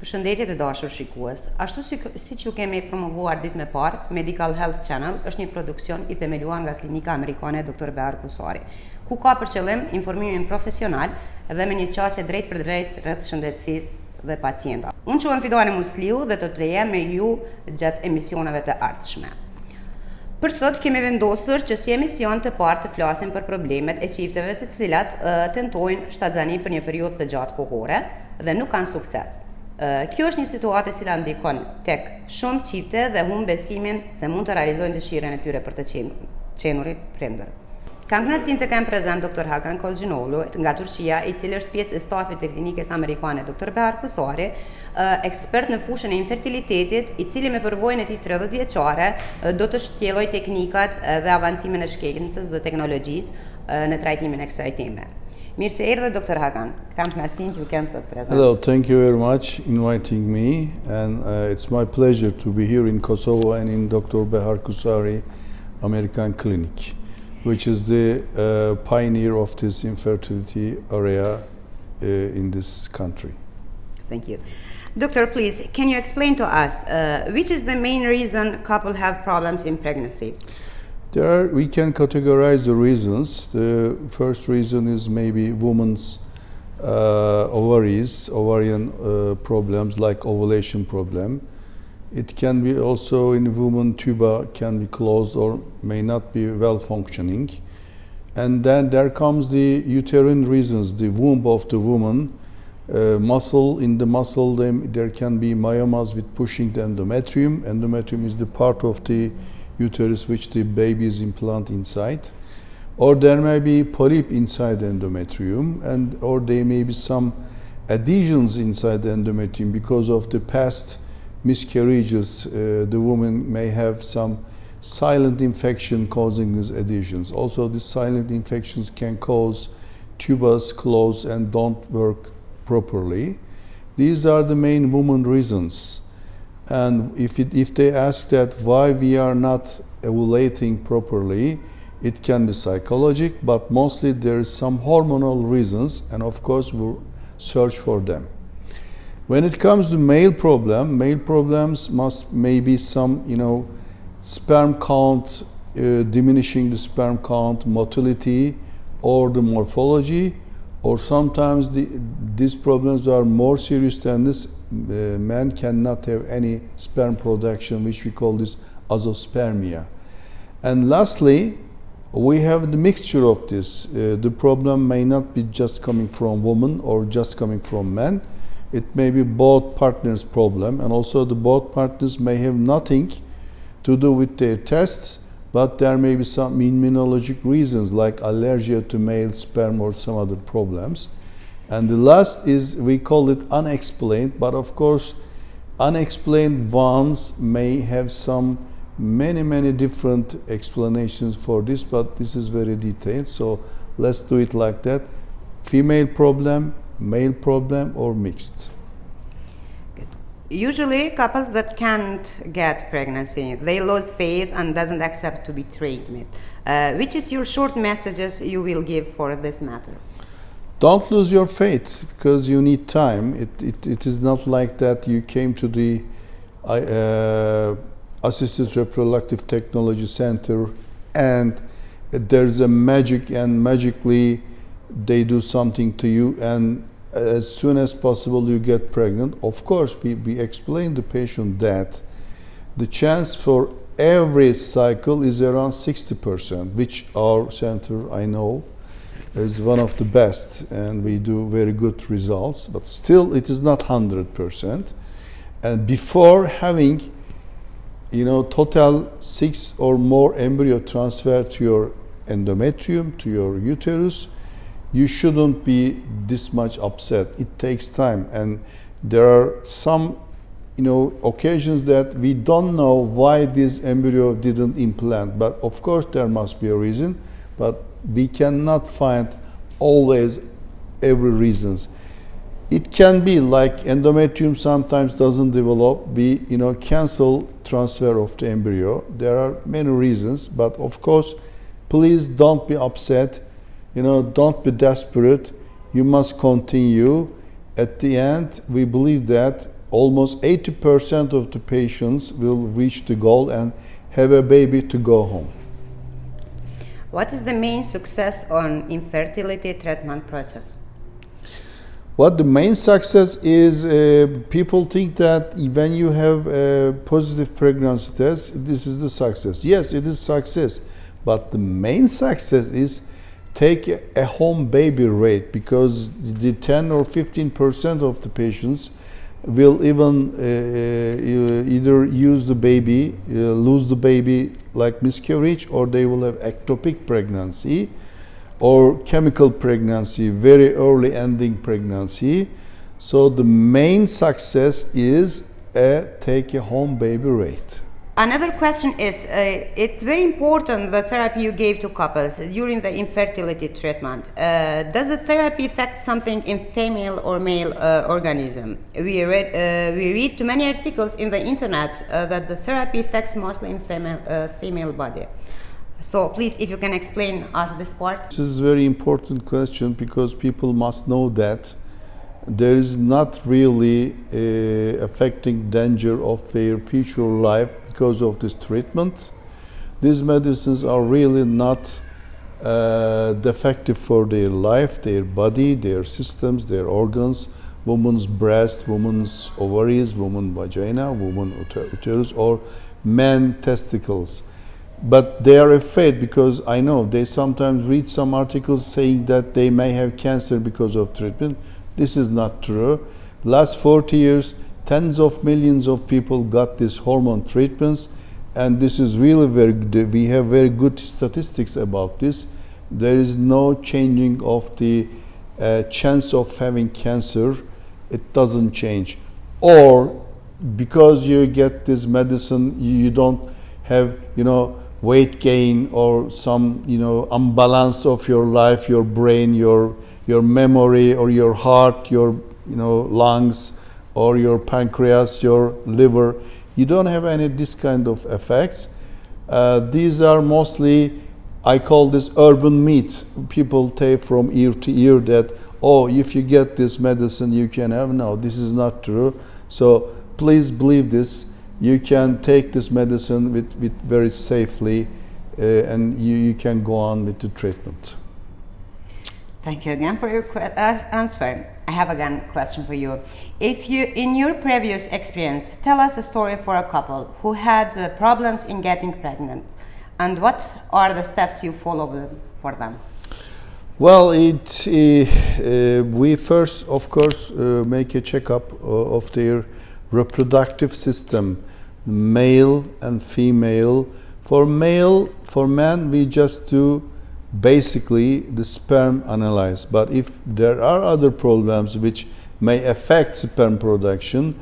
Përshëndetje të dashur shikues. Ashtu siç ju kemi promovuar ditën e parë, Medical Health Channel është një produksion i themeluar nga Klinika Amerikane Dr.Behar Kusari, ku ka për qëllim informimin profesional dhe me një qasje drejt për drejt rreth shëndetësisë dhe pacienta. Unë quhem Fidoane Musliu dhe do të jemë me ju gjatë emisioneve të ardhshme. Për sot kemi vendosur që si emision të parë të flasim për problemet e çifteve të cilat tentojnë shtatzani për një periudhë të gjatë kohore dhe nuk kanë sukses. Kjo është një situatë e cila ndikon tek shumë çifte dhe humb besimin se mund të realizojnë dëshirën e tyre për të qenurit prindër. Kam kënaqësinë të kem prezant Dr.Hakan Kozinoglu nga Turqia, i cili është pjesë e stafit të Klinikës Amerikane Dr.Behar Kusari, ekspert në fushën e infertilitetit, i cili me përvojën e tij 30 vjeçare do të shtjellojë teknikat dhe avancimin e shkencës dhe teknologjisë në trajtimin e kësaj teme. Mirë se erdhe, Dr. Hakan. Kam kënaqësinë që ju kem sot prezant. Hello, thank you very much inviting me, and it's my pleasure to be here in Kosovo and in Dr.Behar Kusari American Clinic, which is the pioneer of this infertility area in this country. Thank you. Doctor, please, can you explain to us which is the main reason couples have problems in pregnancy? We can categorize the reasons. The first reason is maybe women's ovarian problems like ovulation problem. It can be also in women tuba can be closed or may not be well functioning. And then there comes the uterine reasons, the womb of the woman, muscle, in the muscle there can be myomas with pushing the endometrium. Endometrium is the part of the uterus which the baby is implanted inside. Or there may be polyp inside the endometrium, or there may be some adhesions inside the endometrium because of the past miscarriages. The woman may have some silent infection causing these adhesions. Also, these silent infections can cause tubas close and don't work properly. These are the main woman reasons. And if they ask that why we are not ovulating properly, it can be psychological, but mostly there is some hormonal reasons, and of course we'll search for them. When it comes to male problems maybe some, sperm count, diminishing the sperm count, motility, or the morphology, or sometimes these problems are more serious than this. Men cannot have any sperm production, which we call this azoospermia. And lastly, we have the mixture of this. The problem may not be just coming from women or just coming from men. It may be both partners' problem, and also the both partners may have nothing to do with their tests, but there may be some immunologic reasons like allergy to male sperm or some other problems. And the last is, we call it unexplained, but of course unexplained ones may have some many different explanations for this, but this is very detailed, so let's do it like that. Female problem, male problem, or mixed? Good. Usually couples that can't get pregnancy, they lose faith and doesn't accept to be treated. Which is your short messages you will give for this matter? Don't lose your faith, because you need time. It is not like that you came to the Assisted Reproductive Technology Center and there's a magic and magically they do something to you and as soon as possible you get pregnant. Of course, we explain to the patient that the chance for every cycle is around 60%, which our center, I know, is one of the best, and we do very good results, but still it is not 100%. And before having, total 6 or more embryo transfer to your endometrium, to your uterus, you shouldn't be this much upset. It takes time, and there are some, occasions that we don't know why this embryo didn't implant, but of course there must be a reason, but we cannot find always every reasons. It can be like endometrium sometimes doesn't develop. We cancel transfer of the embryo. There are many reasons, but of course, please don't be upset. Don't be desperate. You must continue. At the end, we believe that almost 80% of the patients will reach the goal and have a baby to go home. What is the main success on infertility treatment process? What the main success is, people think that when you have a positive pregnancy test, this is the success. Yes, it is success, but the main success is take a home baby rate, because the 10 or 15% of the patients will even either use the baby, lose the baby like miscarriage, or they will have ectopic pregnancy or chemical pregnancy, very early ending pregnancy. So the main success is take a home baby rate. Another question is, it's very important the therapy you gave to couples during the infertility treatment. Does the therapy affect something in female or male organism? We read too many articles in the internet that the therapy affects mostly in female body. So please, if you can explain us this part. This is a very important question, because people must know that there is not really affecting danger of their future life because of this treatment. These medicines are really not defective for their life, their body, their systems, their organs, woman's breast, woman's ovaries, woman's vagina, woman's uterus, or man testicles. But they are afraid, because I know they sometimes read some articles saying that they may have cancer because of treatment. This is not true. Last 40 years, tens of millions of people got these hormone treatments, and this is really very good. We have very good statistics about this. There is no changing of the chance of having cancer. It doesn't change. Or because you get this medicine, you don't have, weight gain or some, imbalance of your life, your brain, your memory, or your heart, your, lungs, or your pancreas, your liver. You don't have any this kind of effects. These are mostly, I call this urban myth. People take from ear to ear that, oh, if you get this medicine, you can have. No, this is not true. So please believe this. You can take this medicine with very safely, and you can go on with the treatment. Thank you again for your answer. I have again a question for you. If you, in your previous experience, tell us a story for a couple who had problems in getting pregnant, and what are the steps you follow for them? Well, we first, of course, make a checkup of their reproductive system, male and female. For men, we just do basically the sperm analyze. But if there are other problems which may affect sperm production,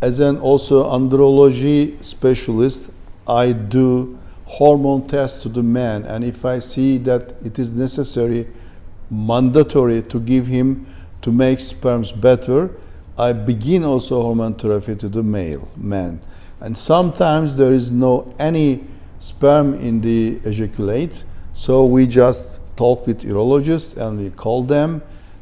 as an also andrology specialist, I do hormone tests to the man, and if I see that it is necessary, mandatory to give him to make sperms better, I begin also hormone therapy to the man. And sometimes there is any sperm in the ejaculate, so we just talk with urologists and we call them.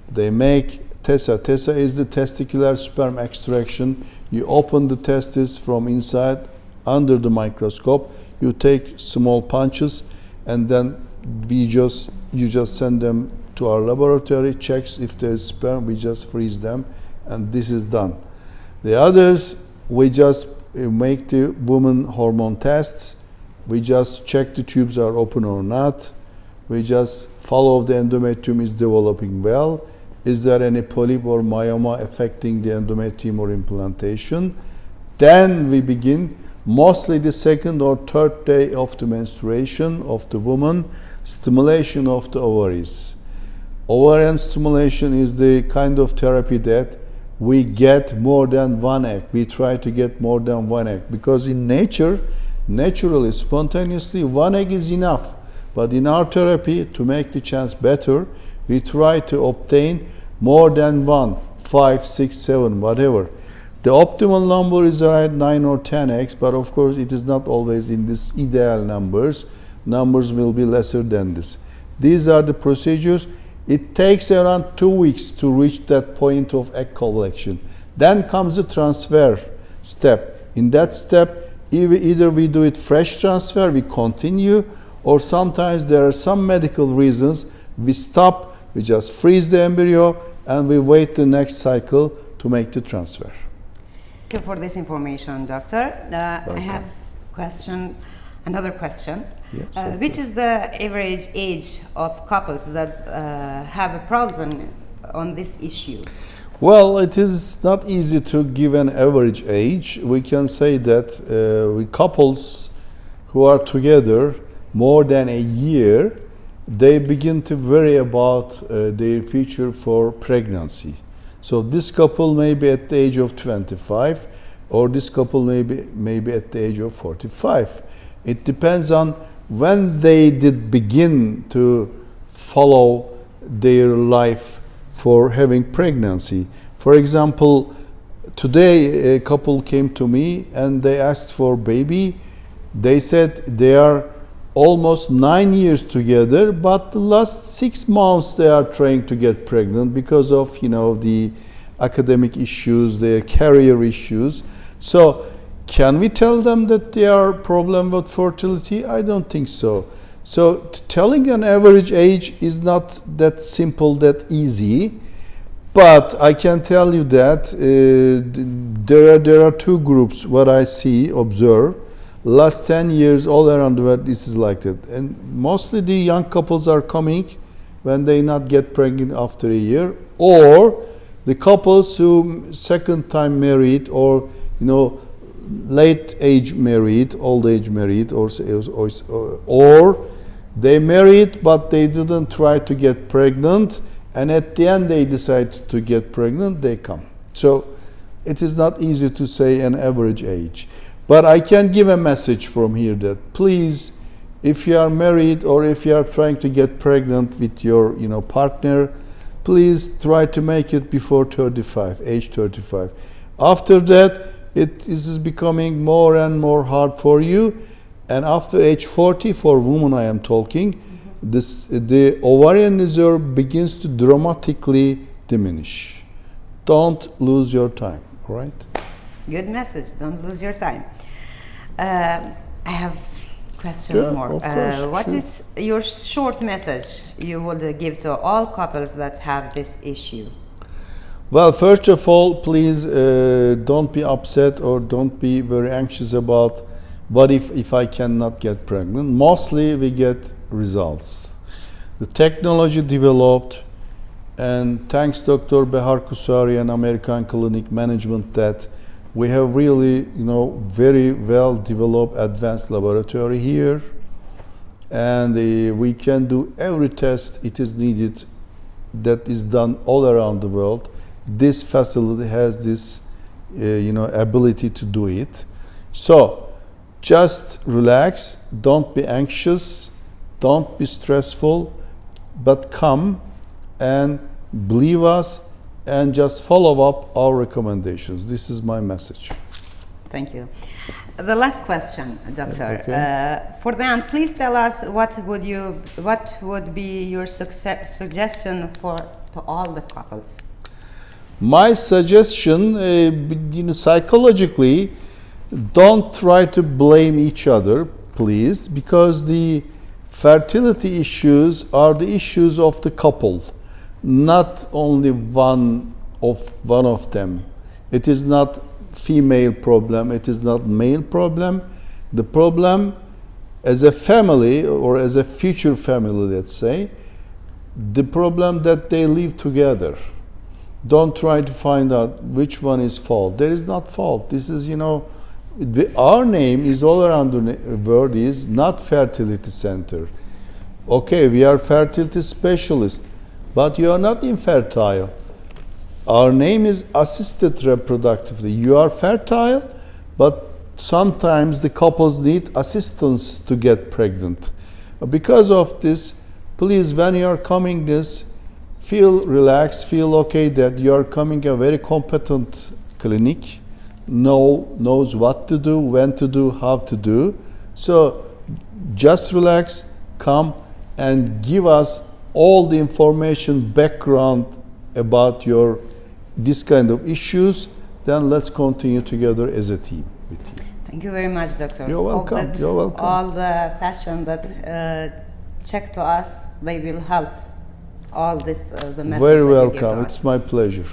They make TESA. TESA is the testicular sperm extraction. You open the testis from inside under the microscope. You take small punches, and then you just send them to our laboratory, checks if there is sperm, we just freeze them, and this is done. The others, we just make the woman hormone tests. We just check the tubes are open or not. We just follow if the endometrium is developing well. Is there any polyp or myoma affecting the endometrium or implantation? Then we begin, mostly the second or third day of the menstruation of the woman, stimulation of the ovaries. Ovarian stimulation is the kind of therapy that we get more than one egg. We try to get more than one egg, because in nature, naturally, spontaneously, one egg is enough. But in our therapy, to make the chance better, we try to obtain more than one, 5, 6, 7, whatever. The optimal number is around 9 or 10 eggs, but of course it is not always in this ideal numbers. Numbers will be lesser than this. These are the procedures. It takes around 2 weeks to reach that point of egg collection. Then comes the transfer step. In that step, either we do it fresh transfer, we continue, or sometimes there are some medical reasons, we stop, we just freeze the embryo, and we wait the next cycle to make the transfer. Thank you for this information, doctor. I have another question. Yes, which is the average age of couples that have a problem on this issue? Well, it is not easy to give an average age. We can say that with couples who are together more than a year, they begin to worry about their future for pregnancy. So this couple may be at the age of 25, or this couple may be at the age of 45. It depends on when they did begin to follow their life for having pregnancy. For example, today a couple came to me and they asked for baby. They said they are almost 9 years together, but the last 6 months they are trying to get pregnant because of, the academic issues, their career issues. So can we tell them that they are problem with fertility? I don't think so. So telling an average age is not that simple, that easy. But I can tell you that there are two groups, what I see, observe. Last 10 years all around the world this is like that. And mostly the young couples are coming when they not get pregnant after a year, or the couples who second time married, or late age married, old age married, or they married but they didn't try to get pregnant, and at the end they decide to get pregnant, they come. So it is not easy to say an average age. But I can give a message from here that please, if you are married or if you are trying to get pregnant with your partner, please try to make it before 35, age 35. After that, it is becoming more and more hard for you. And after age 40, for women I am talking, the ovarian reserve begins to dramatically diminish. Don't lose your time, all right? Good message. Don't lose your time. I have a question more. Of course, What sure. is your short message you would give to all couples that have this issue? Well, first of all, please don't be upset or don't be very anxious about what if I cannot get pregnant. Mostly we get results. The technology developed, and thanks Dr. Behar Kusari and American Clinic Management that we have really, very well developed advanced laboratory here, and we can do every test it is needed that is done all around the world. This facility has this, ability to do it. So just relax, don't be anxious, don't be stressful, but come and believe us and just follow up our recommendations. This is my message. Thank you. The last question, doctor. Okay. For the end, please tell us what would be your suggestion to all the couples? My suggestion, psychologically, don't try to blame each other, please, because the fertility issues are the issues of the couple, not only one of them. It is not female problem, it is not male problem. The problem as a family or as a future family, let's say, the problem that they live together. Don't try to find out which one is fault. There is not fault. This is, our name is all around the world is not fertility center. Okay, we are fertility specialists, but you are not infertile. Our name is assisted reproductively. You are fertile, but sometimes the couples need assistance to get pregnant. Because of this, please, when you are coming this, feel relaxed, feel okay that you are coming a very competent clinic, knows what to do, when to do, how to do. So just relax, come and give us all the information, background about this kind of issues, then let's continue together as a team with you. Thank you very much, doctor. You're welcome. Hope that You're welcome. all the patients that check to us, they will help all this the message Very that you give to welcome. us. It's my pleasure.